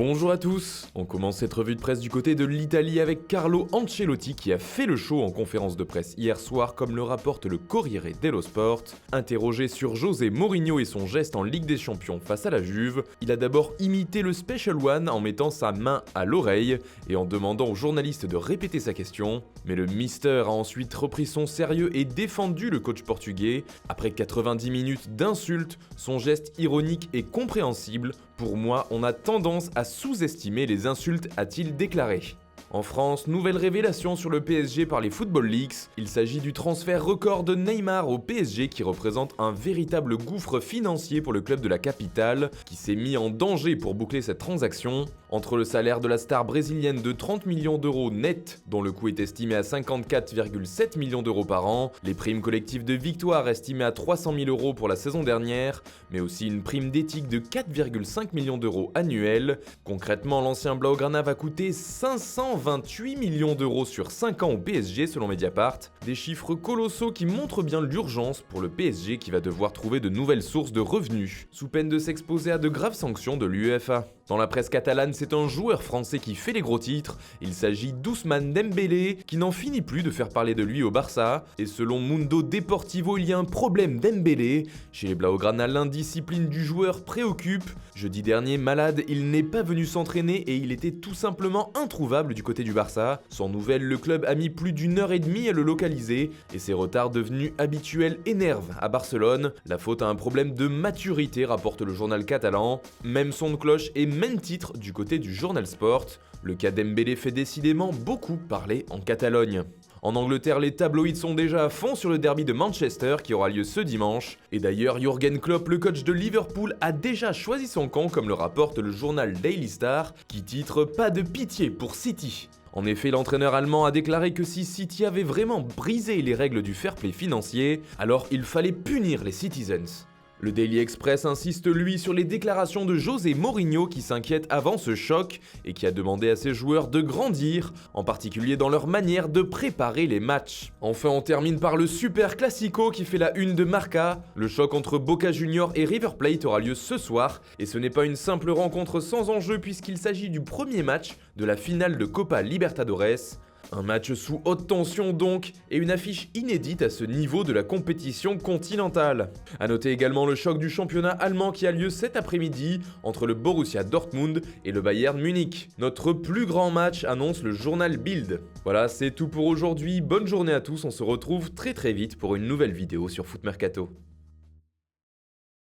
Bonjour à tous. On commence cette revue de presse du côté de l'Italie avec Carlo Ancelotti qui a fait le show en conférence de presse hier soir comme le rapporte le Corriere dello Sport. Interrogé sur José Mourinho et son geste en Ligue des Champions face à la Juve, il a d'abord imité le Special One en mettant sa main à l'oreille et en demandant aux journalistes de répéter sa question. Mais le Mister a ensuite repris son sérieux et défendu le coach portugais. Après 90 minutes d'insultes, son geste ironique est compréhensible. Pour moi, on a tendance à sous-estimer les insultes, a-t-il déclaré. En France, nouvelle révélation sur le PSG par les Football Leaks. Il s'agit du transfert record de Neymar au PSG qui représente un véritable gouffre financier pour le club de la capitale, qui s'est mis en danger pour boucler cette transaction. Entre le salaire de la star brésilienne de 30 millions d'euros net, dont le coût est estimé à 54,7 millions d'euros par an, les primes collectives de victoire estimées à 300 000 euros pour la saison dernière, mais aussi une prime d'éthique de 4,5 millions d'euros annuels. Concrètement, l'ancien Blaugrana va coûter 528 millions d'euros sur 5 ans au PSG selon Mediapart, des chiffres colossaux qui montrent bien l'urgence pour le PSG qui va devoir trouver de nouvelles sources de revenus, sous peine de s'exposer à de graves sanctions de l'UEFA. Dans la presse catalane, c'est un joueur français qui fait les gros titres, il s'agit d'Ousmane Dembélé, qui n'en finit plus de faire parler de lui au Barça, et selon Mundo Deportivo, il y a un problème Dembélé. Chez les Blaugrana, l'indiscipline du joueur préoccupe. Jeudi dernier, malade, il n'est pas venu s'entraîner et il était tout simplement introuvable du côté du Barça. Sans nouvelles, le club a mis plus d'1h30 à le localiser, et ces retards devenus habituels énervent à Barcelone. La faute à un problème de maturité, rapporte le journal catalan. Même son de cloche et même titre du côté du journal Sport. Le cas Dembélé fait décidément beaucoup parler en Catalogne. En Angleterre, les tabloïds sont déjà à fond sur le derby de Manchester qui aura lieu ce dimanche. Et d'ailleurs, Jürgen Klopp, le coach de Liverpool, a déjà choisi son camp comme le rapporte le journal Daily Star, qui titre « Pas de pitié pour City ». En effet, l'entraîneur allemand a déclaré que si City avait vraiment brisé les règles du fair play financier, alors il fallait punir les Citizens. Le Daily Express insiste lui sur les déclarations de José Mourinho qui s'inquiète avant ce choc et qui a demandé à ses joueurs de grandir, en particulier dans leur manière de préparer les matchs. Enfin, on termine par le Super Classico qui fait la une de Marca. Le choc entre Boca Juniors et River Plate aura lieu ce soir et ce n'est pas une simple rencontre sans enjeu puisqu'il s'agit du premier match de la finale de Copa Libertadores. Un match sous haute tension donc, et une affiche inédite à ce niveau de la compétition continentale. A noter également le choc du championnat allemand qui a lieu cet après-midi entre le Borussia Dortmund et le Bayern Munich. Notre plus grand match, annonce le journal Bild. Voilà, c'est tout pour aujourd'hui, bonne journée à tous, on se retrouve très vite pour une nouvelle vidéo sur Foot Mercato.